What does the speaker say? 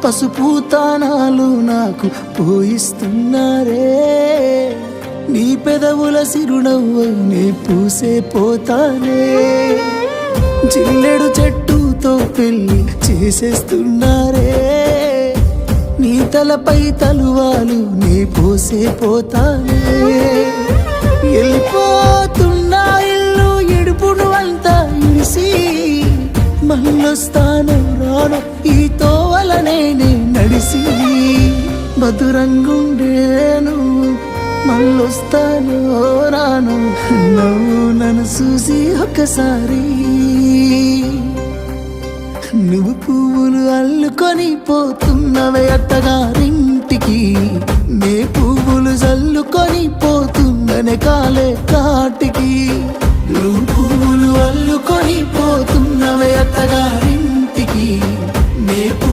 పసుపు తానాలు నాకు పోయిస్తున్నారే, నీ పెదవుల సిరునవ్వు నే పూసే పోతానే, జిల్లెడు చెట్టుతో పెళ్లి చేసేస్తున్నారే, నీ తలపై తలువాలు నే పోసే పోతానే, వెళ్ళిపోతున్నా ఇల్లు ఎడుపును అంతా ఇడిసి, మళ్ళొస్తాను రాను ఈ తోవలనే నే నడిసి, మధురంగుండేను మళ్ళొస్తాను రాను నువ్వు నన్ను చూసి ఒక్కసారి, నువ్వు పువ్వులు అల్లుకొని పోతున్నవే అత్తగారింటికి, నే పువ్వులు జల్లుకొని పోతున్ననే కాలే కాటికి, నువ్వు పువ్వులు అల్లుకొని పోతున్నవే అత్తగారి